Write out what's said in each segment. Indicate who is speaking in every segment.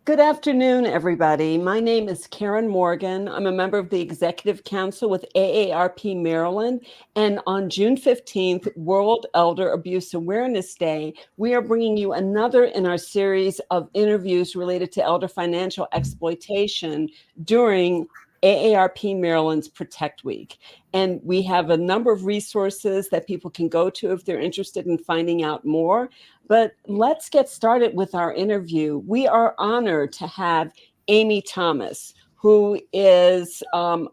Speaker 1: Good afternoon, everybody. My name is Karen Morgan. I'm a member of the Executive Council with AARP Maryland. And on June 15th, World Elder Abuse Awareness Day, we are bringing you another in our series of interviews related to elder financial exploitation during AARP Maryland's Protect Week. And we have a number of resources that people can go to if they're interested in finding out more. But let's get started with our interview. We are honored to have Amy Thomas, who is an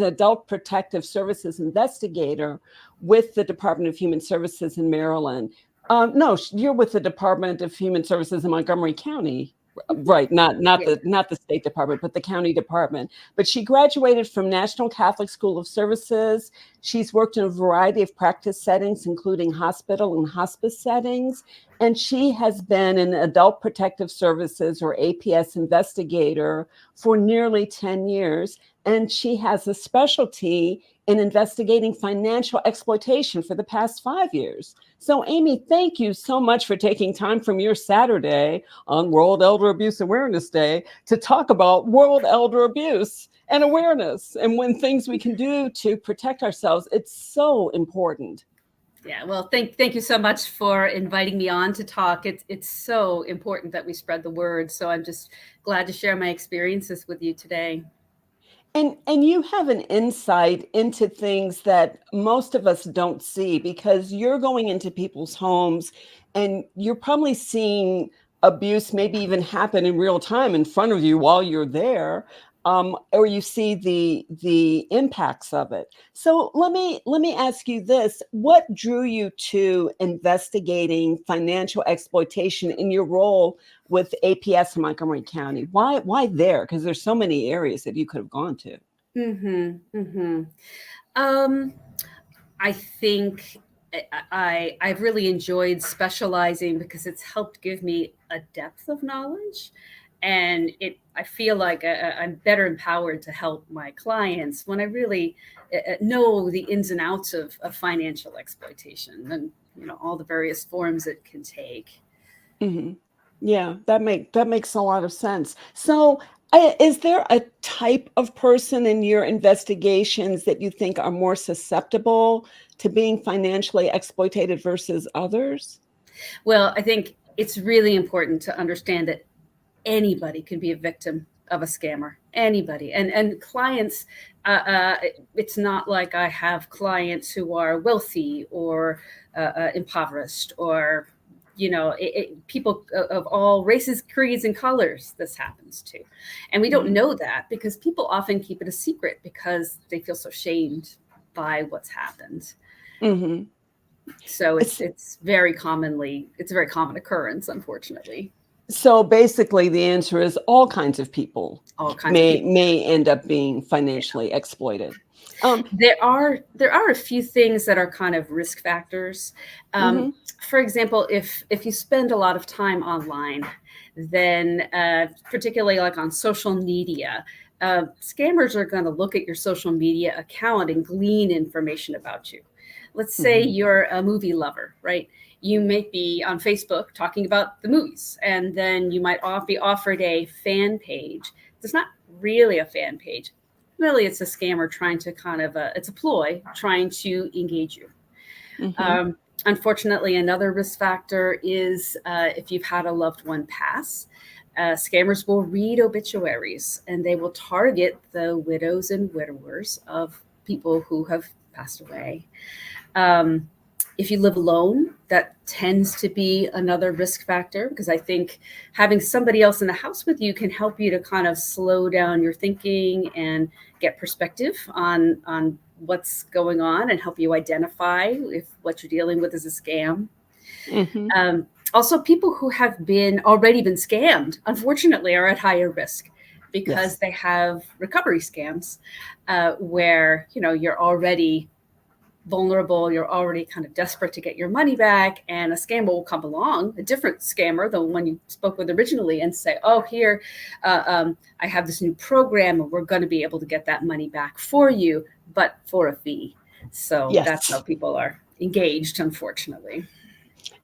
Speaker 1: adult protective services investigator with the Department of Human Services in Maryland. No, you're with the Department of Human Services in Montgomery County. Right, not the State Department, but the county department. But she graduated from National Catholic School of Services. She's worked in a variety of practice settings, including hospital and hospice settings. And she has been an adult protective services or APS investigator for nearly 10 years. And she has a specialty in investigating financial exploitation for the past 5 years. So, Amy, thank you so much for taking time from your Saturday on World Elder Abuse Awareness Day to talk about world elder abuse and awareness and when things we can do to protect ourselves. It's so important.
Speaker 2: Yeah, well, thank you so much for inviting me on to talk. It's so important that we spread the word. So I'm just glad to share my experiences with you today.
Speaker 1: And you have an insight into things that most of us don't see because you're going into people's homes and you're probably seeing abuse maybe even happen in real time in front of you while you're there, or you see the impacts of it. So let me ask you this: what drew you to investigating financial exploitation in your role with APS in Montgomery County? Why there? Because there's so many areas that you could have gone to.
Speaker 2: I think I've really enjoyed specializing because it's helped give me a depth of knowledge, and I feel like I'm better empowered to help my clients when I really know the ins and outs of financial exploitation and all the various forms it can take.
Speaker 1: Mm-hmm. Yeah, that makes a lot of sense. So, is there a type of person in your investigations that you think are more susceptible to being financially exploited versus others?
Speaker 2: Well, I think it's really important to understand that anybody can be a victim of a scammer. Anybody, and clients. It's not like I have clients who are wealthy or impoverished or people of all races, creeds, and colors this happens to. And we don't know that because people often keep it a secret because they feel so shamed by what's happened.
Speaker 1: Mm-hmm.
Speaker 2: So it's a very common occurrence, unfortunately.
Speaker 1: So basically, the answer is all kinds of people may end up being financially exploited.
Speaker 2: There are a few things that are kind of risk factors. For example, if you spend a lot of time online, then particularly like on social media, scammers are going to look at your social media account and glean information about you. Let's say you're a movie lover, right? You may be on Facebook talking about the movies, and then you might be offered a fan page. It's not really a fan page. Really, it's a scammer trying to it's a ploy trying to engage you. Unfortunately, another risk factor is if you've had a loved one pass, scammers will read obituaries and they will target the widows and widowers of people who have passed away. If you live alone, that tends to be another risk factor because I think having somebody else in the house with you can help you to kind of slow down your thinking and get perspective on what's going on and help you identify if what you're dealing with is a scam. Also, people who have already been scammed, unfortunately, are at higher risk because they have recovery scams where you're already vulnerable, you're already kind of desperate to get your money back, and a scammer will come along, a different scammer, the one you spoke with originally, and say, oh, here, I have this new program and we're going to be able to get that money back for you, but for a fee. So that's how people are engaged, unfortunately.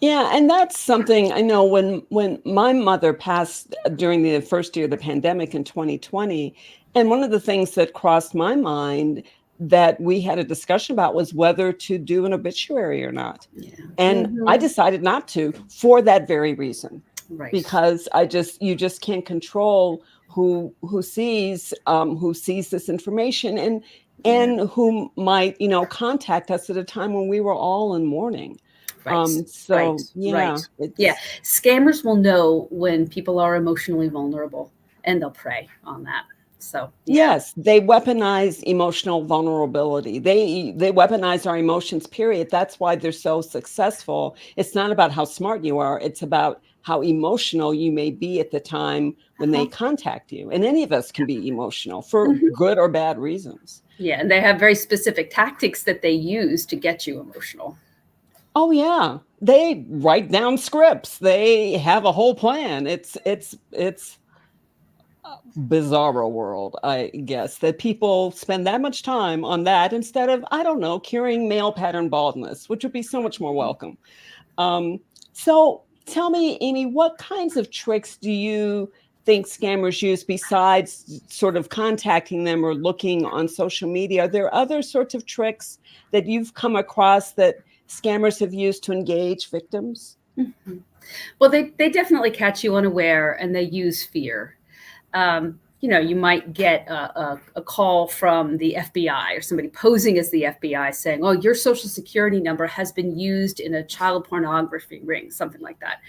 Speaker 1: Yeah, and that's something I know when my mother passed during the first year of the pandemic in 2020, and one of the things that crossed my mind that we had a discussion about was whether to do an obituary or not.
Speaker 2: Yeah.
Speaker 1: And I
Speaker 2: Hmm.
Speaker 1: decided not to for that very reason,
Speaker 2: Right.
Speaker 1: because you just can't control who sees this information
Speaker 2: Yeah.
Speaker 1: and who might, contact us at a time when we were all in mourning.
Speaker 2: Right.
Speaker 1: So
Speaker 2: Right.
Speaker 1: yeah,
Speaker 2: Right. Yeah.
Speaker 1: it's
Speaker 2: Scammers will know when people are emotionally vulnerable, and they'll prey on that. So yeah.
Speaker 1: yes, they weaponize emotional vulnerability. They weaponize our emotions, period. That's why they're so successful. It's not about how smart you are, it's about how emotional you may be at the time when they
Speaker 2: Uh-huh.
Speaker 1: contact you. And any of us can be emotional for
Speaker 2: Mhm.
Speaker 1: good or bad reasons.
Speaker 2: Yeah, and they have very specific tactics that they use to get you emotional.
Speaker 1: Oh yeah. They write down scripts. They have a whole plan. It's bizarro world, I guess, that people spend that much time on that instead of, I don't know, curing male pattern baldness, which would be so much more welcome. Um, so tell me, Amy, what kinds of tricks do you think scammers use besides sort of contacting them or looking on social media? Are there other sorts of tricks that you've come across that scammers have used to engage victims?
Speaker 2: Mhm. Well, they definitely catch you unaware, and they use fear. You might get a call from the FBI or somebody posing as the FBI saying, "Oh, your social security number has been used in a child pornography ring," something like that.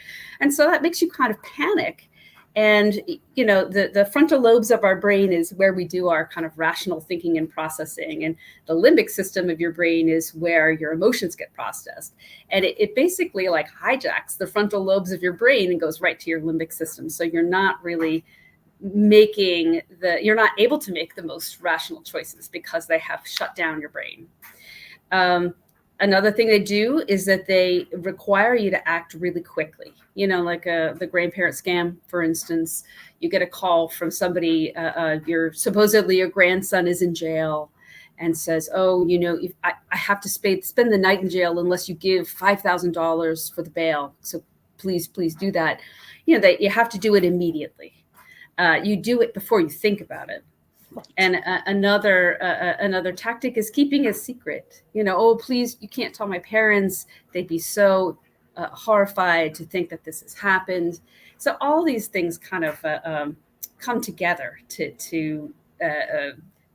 Speaker 2: And so that makes you kind of panic. And the frontal lobes of our brain is where we do our kind of rational thinking and processing, and the limbic system of your brain is where your emotions get processed. And it basically like hijacks the frontal lobes of your brain and goes right to your limbic system. So you're not able to make the most rational choices because they have shut down your brain. um, Another thing they do is that they require you to act really quickly, like the grandparent scam, for instance. You get a call from somebody, supposedly your grandson is in jail, and says, "Oh, if I have to spend the night in jail unless you give $5,000 for the bail, so please do that." That you have to do it immediately. You do it before you think about it.
Speaker 1: Right.
Speaker 2: And another tactic is keeping a secret. Oh, please, you can't tell my parents. They'd be so horrified to think that this has happened. So all these things kind of come together to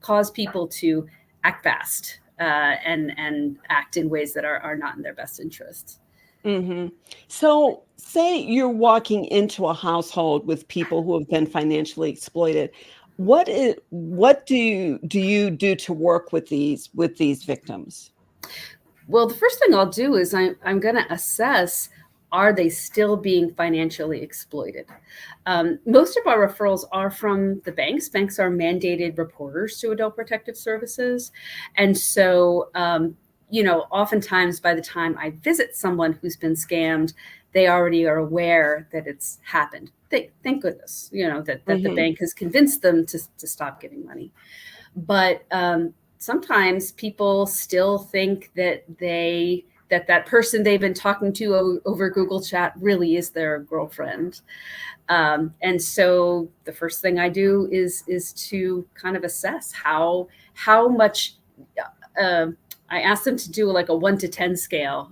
Speaker 2: cause people to act fast, and act in ways that are not in their best interests.
Speaker 1: Hmm. So, say you're walking into a household with people who have been financially exploited. What do you do to work with these victims?
Speaker 2: Well, the first thing I'll do is I'm going to assess, are they still being financially exploited? Most of our referrals are from the banks. Banks are mandated reporters to Adult Protective Services. And so, oftentimes by the time I visit someone who's been scammed, they already are aware that it's happened. Thank goodness, that the
Speaker 1: Hmm.
Speaker 2: bank has convinced them to stop giving money. But sometimes people still think that person they've been talking to over Google Chat really is their girlfriend. And so the first thing I do is to kind of assess how much. Uh, I ask them to do like a 1 to 10 scale.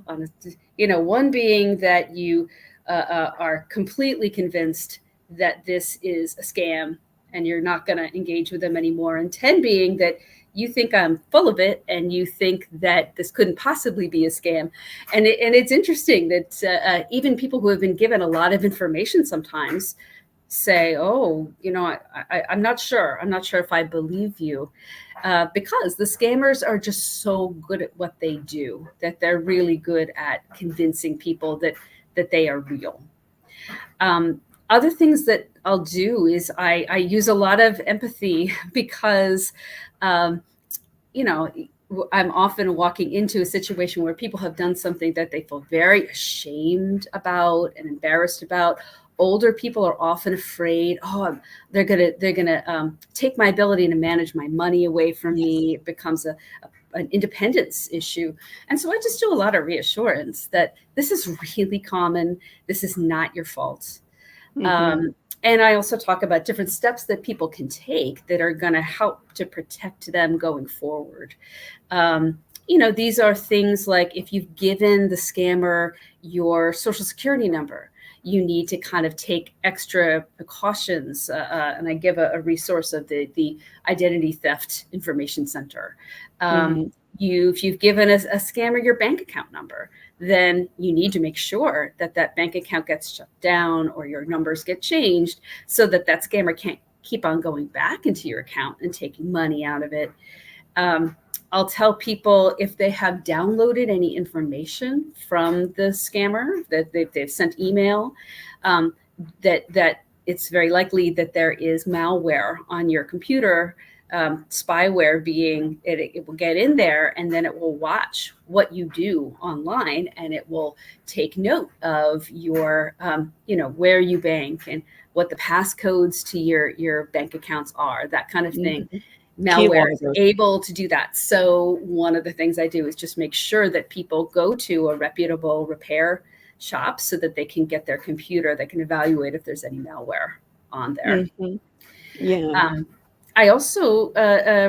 Speaker 2: One being that you are completely convinced that this is a scam and you're not going to engage with them anymore, and 10 being that you think I'm full of it and you think that this couldn't possibly be a scam. And it's interesting that even people who have been given a lot of information sometimes say, "Oh, I'm not sure. I'm not sure if I believe you," because the scammers are just so good at what they do that they're really good at convincing people that they are real. Other things that I'll do is I use a lot of empathy because, um, you know, I'm often walking into a situation where people have done something that they feel very ashamed about and embarrassed about. Older people are often afraid, oh, they're gonna take my ability to manage my money away from
Speaker 1: Yes.
Speaker 2: me. It becomes an independence issue. And so I just do a lot of reassurance that this is really common. This is not your fault. And I also talk about different steps that people can take that are going to help to protect them going forward. These are things like if you've given the scammer your social security number, you need to kind of take extra precautions. And I give a resource of the Identity Theft Information Center. If you've given a scammer your bank account number, then you need to make sure that that bank account gets shut down or your numbers get changed so that that scammer can't keep on going back into your account and taking money out of it. I'll tell people if they have downloaded any information from the scammer, that they've sent email, that it's very likely that there is malware on your computer, spyware being, it will get in there and then it will watch what you do online and it will take note of your, where you bank and what the passcodes to your bank accounts are, that kind of thing. Malware is able to do that. So one of the things I do is just make sure that people go to a reputable repair shop so that they can get their computer, they can evaluate if there's any malware on there. I also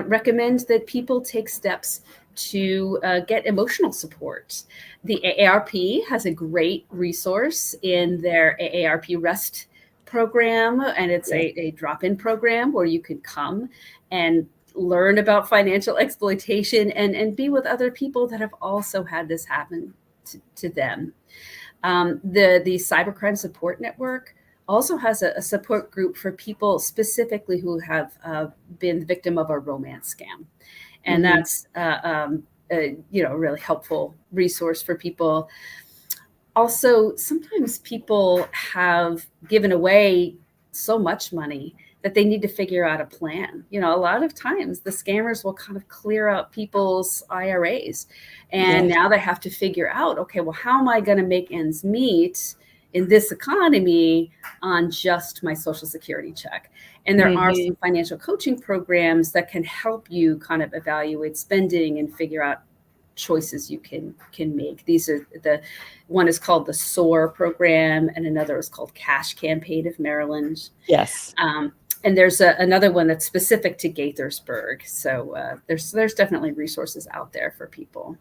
Speaker 2: recommend that people take steps to get emotional support. The AARP has a great resource in their AARP REST program, and it's a drop-in program where you can come and learn about financial exploitation and be with other people that have also had this happen to them. The Cybercrime Support Network also has a support group for people specifically who have been the victim of a romance scam. And that's a really helpful resource for people. Also, sometimes people have given away so much money that they need to figure out a plan. A lot of times the scammers will kind of clear out people's IRAs. And now they have to figure out, okay, well, how am I going to make ends meet in this economy on just my Social Security check? And there are some financial coaching programs that can help you kind of evaluate spending and figure out choices you can make. These are one is called the SOAR program and another is called Cash Campaign of Maryland.
Speaker 1: Yes.
Speaker 2: And there's another one that's specific to Gaithersburg. So there's definitely resources out there for people.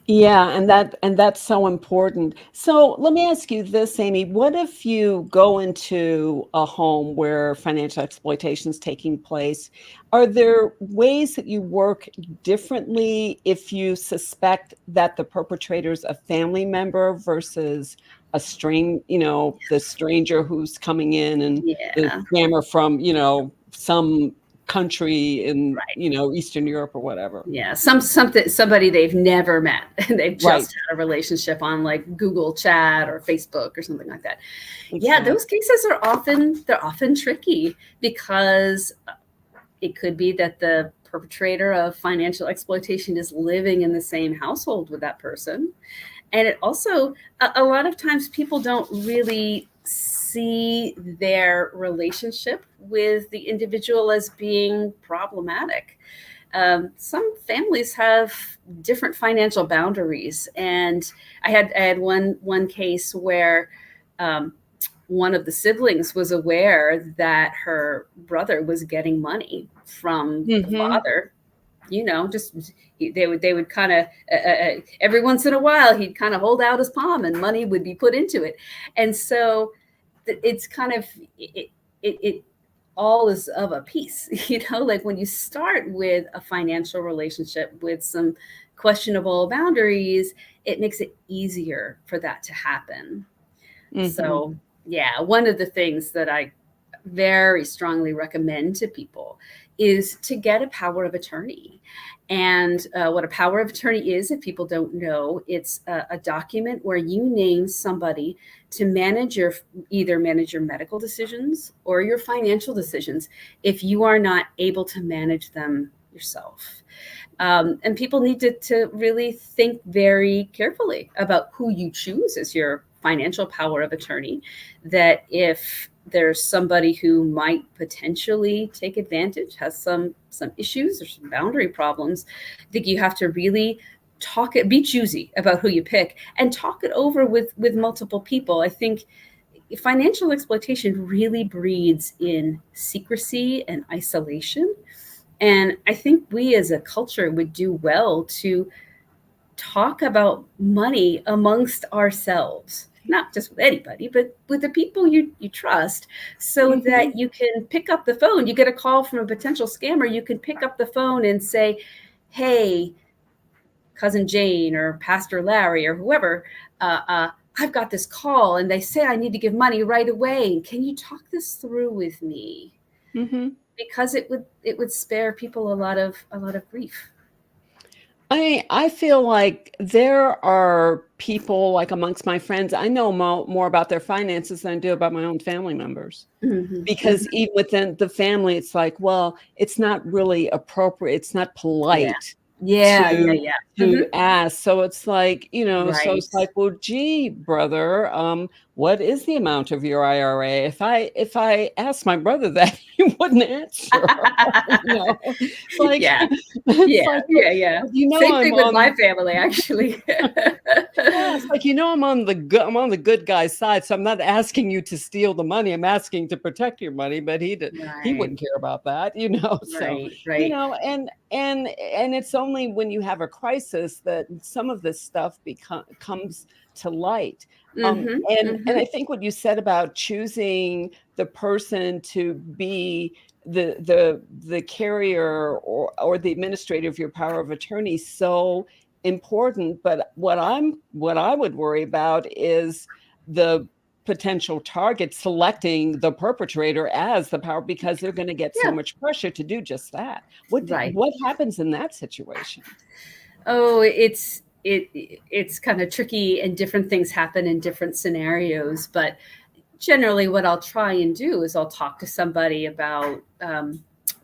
Speaker 1: Yeah, and that's so important. So let me ask you this, Amy. What if you go into a home where financial exploitation is taking place? Are there ways that you work differently if you suspect that the perpetrator is a family member versus a the stranger who's coming in and the scammer from, some country in Eastern Europe or whatever?
Speaker 2: Somebody they've never met and they've just had a relationship on like Google Chat or Facebook or something like that. Exactly. Those cases are often tricky because it could be that the perpetrator of financial exploitation is living in the same household with that person. And it also, a lot of times people don't really see their relationship with the individual as being problematic. Some families have different financial boundaries. And I had one case where one of the siblings was aware that her brother was getting money from the father. They would kind of every once in a while he'd kind of hold out his palm and money would be put into it. And so it's kind of it all is of a piece, like when you start with a financial relationship with some questionable boundaries, it makes it easier for that to happen. So one of the things that I very strongly recommend to people is to get a power of attorney. And what a power of attorney is, if people don't know, it's a document where you name somebody to either manage your medical decisions or your financial decisions if you are not able to manage them yourself. And people need to really think very carefully about who you choose as your financial power of attorney, that if there's somebody who might potentially take advantage, has some issues or some boundary problems. I think you have to really be choosy about who you pick and talk it over with multiple people. I think financial exploitation really breeds in secrecy and isolation. And I think we as a culture would do well to talk about money amongst ourselves, not just with anybody, but with the people you trust, so that you can pick up the phone. You get a call from a potential scammer, you can pick up the phone and say, hey, Cousin Jane or Pastor Larry or whoever, I've got this call and they say I need to give money right away. Can you talk this through with me? Because it would spare people a lot of grief.
Speaker 1: I feel like there are people, like amongst my friends, I know more about their finances than I do about my own family members. Because even within the family, it's like, well, it's not really appropriate. It's not polite to ask. So it's like, so it's like, well, gee, brother, what is the amount of your IRA? If I asked my brother that, he wouldn't answer. It's like,
Speaker 2: Same thing with my family, actually.
Speaker 1: It's like, I'm on the good guy's side, so I'm not asking you to steal the money. I'm asking to protect your money, but he wouldn't care about that, So, and it's only when you have a crisis that some of this stuff comes to light. And I think what you said about choosing the person to be the carrier or the administrator of your power of attorney so important. But what I would worry about is the potential target selecting the perpetrator as the power, because they're going to get so much pressure to do just that. What happens in that situation?
Speaker 2: Oh, it's kind of tricky, and different things happen in different scenarios. But generally what I'll try and do is I'll talk to somebody about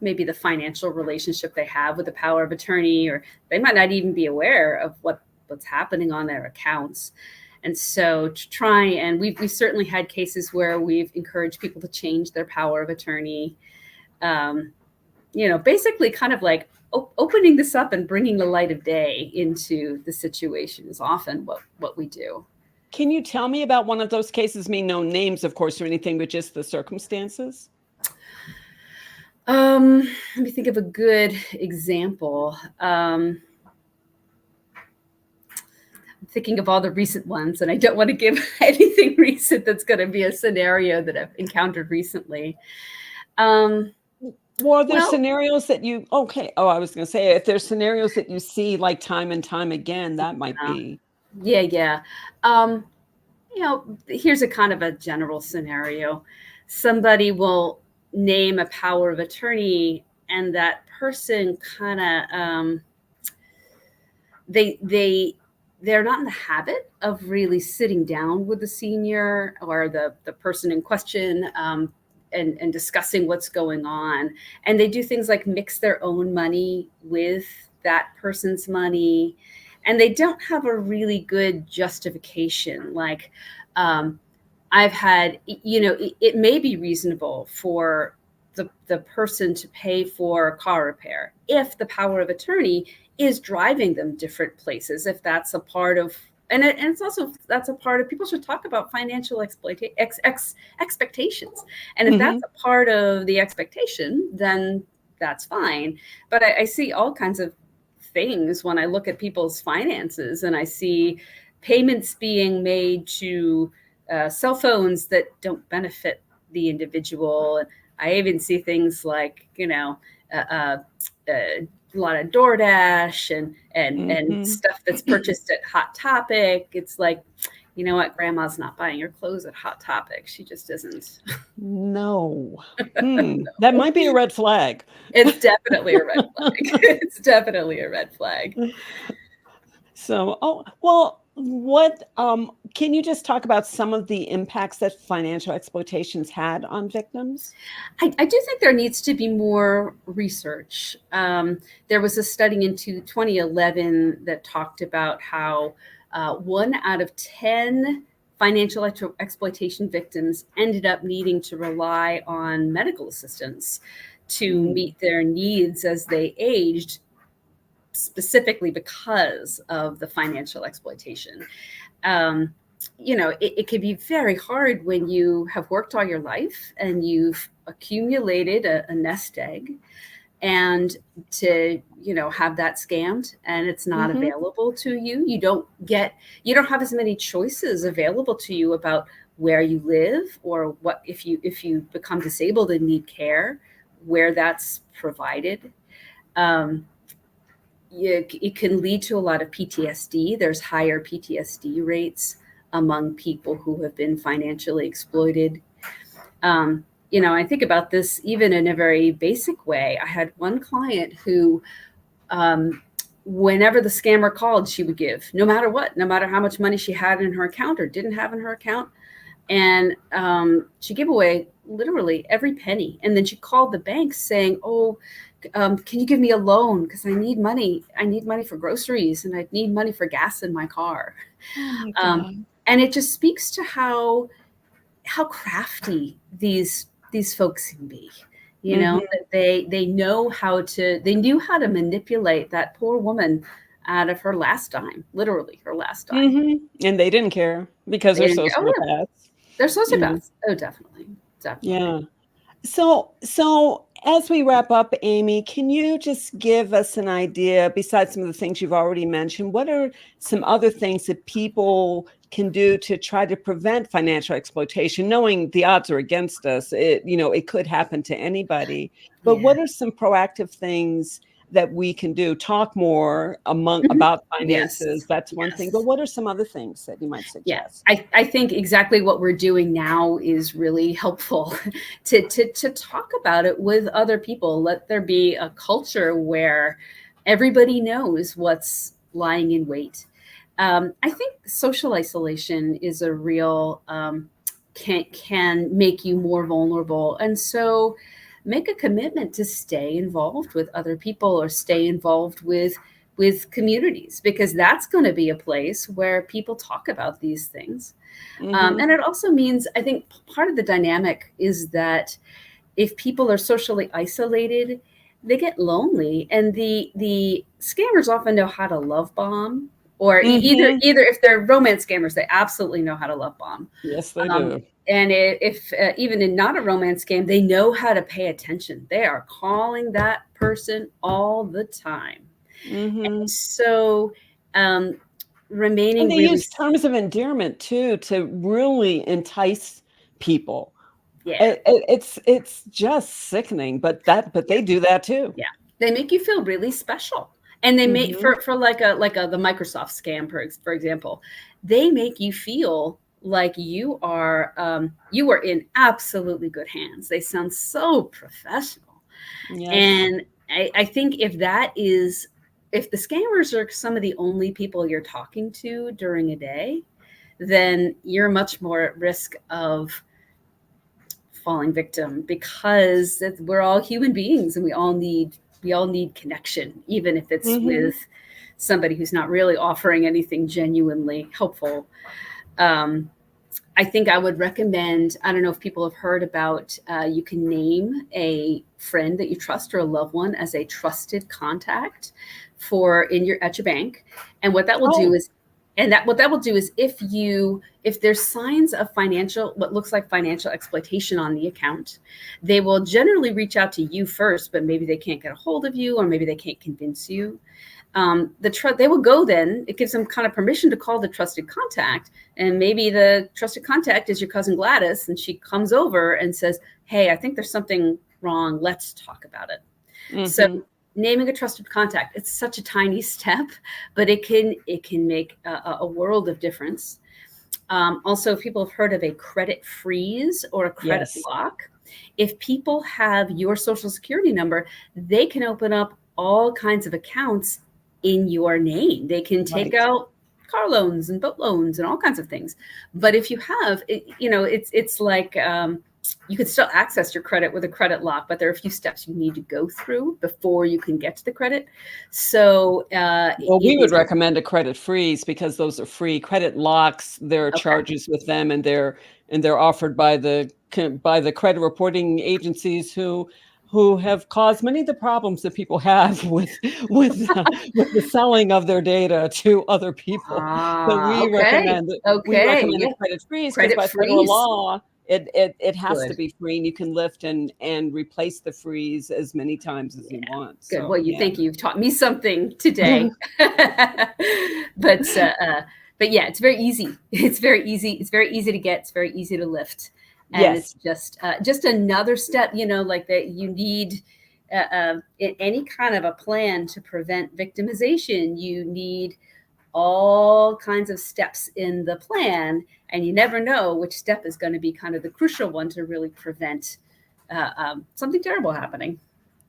Speaker 2: maybe the financial relationship they have with the power of attorney, or they might not even be aware of what's happening on their accounts. And so to try, and we've certainly had cases where we've encouraged people to change their power of attorney. Basically kind of like opening this up and bringing the light of day into the situation is often what we do.
Speaker 1: Can you tell me about one of those cases? No names, of course, or anything, but just the circumstances.
Speaker 2: Let me think of a good example. I'm thinking of all the recent ones, and I don't want to give anything recent that's going to be a scenario that I've encountered recently.
Speaker 1: Well, are there scenarios that you, okay. Oh, I was going to say, if there's scenarios that you see like time and time again, that might be.
Speaker 2: Yeah. Here's a kind of a general scenario. Somebody will name a power of attorney, and that person kind of, they're not in the habit of really sitting down with the senior or the person in question, and discussing what's going on. And they do things like mix their own money with that person's money. And they don't have a really good justification. Like, I've had, it may be reasonable for the person to pay for a car repair if the power of attorney is driving them different places, if that's a part of, and it's also, that's a part of, people should talk about financial expectations. And if that's a part of the expectation, then that's fine. But I see all kinds of things when I look at people's finances, and I see payments being made to cell phones that don't benefit the individual. I even see things like, a lot of DoorDash and stuff that's purchased at Hot Topic. It's like, you know what, grandma's not buying your clothes at Hot Topic. She just isn't.
Speaker 1: No. That might be a red flag.
Speaker 2: It's definitely a red flag. It's definitely a red flag.
Speaker 1: So, what can you just talk about some of the impacts that financial exploitations had on victims?
Speaker 2: I do think there needs to be more research. There was a study in 2011 that talked about how 1 out of 10 financial exploitation victims ended up needing to rely on medical assistance to meet their needs as they aged, specifically because of the financial exploitation. It can be very hard when you have worked all your life and you've accumulated a nest egg, and to have that scammed and it's not available to you. You don't have as many choices available to you about where you live, or what if you become disabled and need care, where that's provided. It can lead to a lot of PTSD. There's higher PTSD rates among people who have been financially exploited. I think about this even in a very basic way. I had one client who, whenever the scammer called, she would give, no matter what, no matter how much money she had in her account or didn't have in her account. And she gave away literally every penny. And then she called the bank saying, "Oh, can you give me a loan? Because I need money. I need money for groceries, and I need money for gas in my car."
Speaker 1: Oh my God.
Speaker 2: And it just speaks to how crafty these folks can be. That they knew how to manipulate that poor woman out of her last dime, literally her last dime.
Speaker 1: And they didn't care because they're sociopaths.
Speaker 2: They're sociopaths. Oh, definitely.
Speaker 1: Yeah. So as we wrap up, Amy, can you just give us an idea, besides some of the things you've already mentioned, what are some other things that people can do to try to prevent financial exploitation, knowing the odds are against us? It could happen to anybody, but what are some proactive things that we can do? Talk more about finances.
Speaker 2: Yes.
Speaker 1: That's one thing. But what are some other things that you might suggest?
Speaker 2: Yeah, I think exactly what we're doing now is really helpful to talk about it with other people. Let there be a culture where everybody knows what's lying in wait. I think social isolation is a real can make you more vulnerable, and so make a commitment to stay involved with other people or stay involved with communities, because that's going to be a place where people talk about these things. And it also means, I think part of the dynamic is that if people are socially isolated, they get lonely, and the scammers often know how to love bomb, or either if they're romance scammers, they absolutely know how to love bomb.
Speaker 1: Yes, they do.
Speaker 2: And if even in not a romance scam, they know how to pay attention. They are calling that person all the time. And so remaining
Speaker 1: and they
Speaker 2: really
Speaker 1: use terms of endearment too to really entice people. It's just sickening, but they do that too.
Speaker 2: Yeah, they make you feel really special. And they make for like the Microsoft scam, for example, they make you feel like you are in absolutely good hands. They sound so professional. Yes. And I think if the scammers are some of the only people you're talking to during a day, then you're much more at risk of falling victim, because we're all human beings and we all need connection, even if it's with somebody who's not really offering anything genuinely helpful. I think I would recommend, I don't know if people have heard about, you can name a friend that you trust or a loved one as a trusted contact at your bank. And what that will do is, if there's signs of what looks like financial exploitation on the account, they will generally reach out to you first, but maybe they can't get a hold of you, or maybe they can't convince you. They will go then, it gives them kind of permission to call the trusted contact. And maybe the trusted contact is your cousin Gladys, and she comes over and says, "Hey, I think there's something wrong. Let's talk about it." So naming a trusted contact, it's such a tiny step, but it can make a world of difference. Also, if people have heard of a credit freeze or a credit block, if people have your social security number, they can open up all kinds of accounts in your name. They can take out car loans and boat loans and all kinds of things. But if you have, it's like you can still access your credit with a credit lock, but there are a few steps you need to go through before you can get to the credit. So,
Speaker 1: well, we would recommend a credit freeze because those are free. Credit locks, there are charges with them, and they're offered by the credit reporting agencies who have caused many of the problems that people have with the selling of their data to other people. So we recommend a credit freeze because by federal law, it has to be free, and you can lift and replace the freeze as many times as you want.
Speaker 2: Good.
Speaker 1: So,
Speaker 2: well, thank you. You've taught me something today. But yeah, it's very easy. It's very easy. It's very easy to get. It's very easy to lift. And it's just another step, like that you need in any kind of a plan to prevent victimization. You need all kinds of steps in the plan, and you never know which step is going to be kind of the crucial one to really prevent something terrible happening.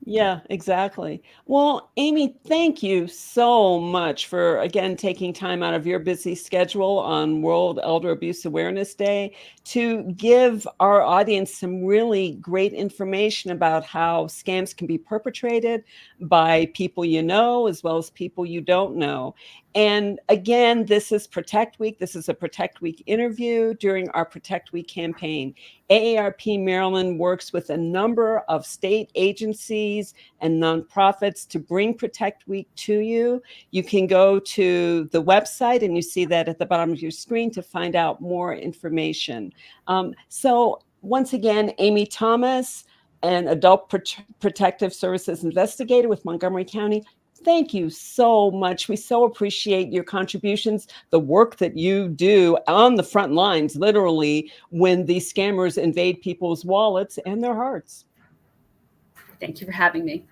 Speaker 1: Yeah, exactly. Well, Amy, thank you so much for, again, taking time out of your busy schedule on World Elder Abuse Awareness Day to give our audience some really great information about how scams can be perpetrated by people you know, as well as people you don't know. And again, this is Protect Week. This is a Protect Week interview during our Protect Week campaign. AARP Maryland works with a number of state agencies and nonprofits to bring Protect Week to you. You can go to the website, and you see that at the bottom of your screen, to find out more information. So once again, Amy Thomas, an adult protective services investigator with Montgomery County. Thank you so much. We so appreciate your contributions, the work that you do on the front lines, literally, when these scammers invade people's wallets and their hearts.
Speaker 2: Thank you for having me.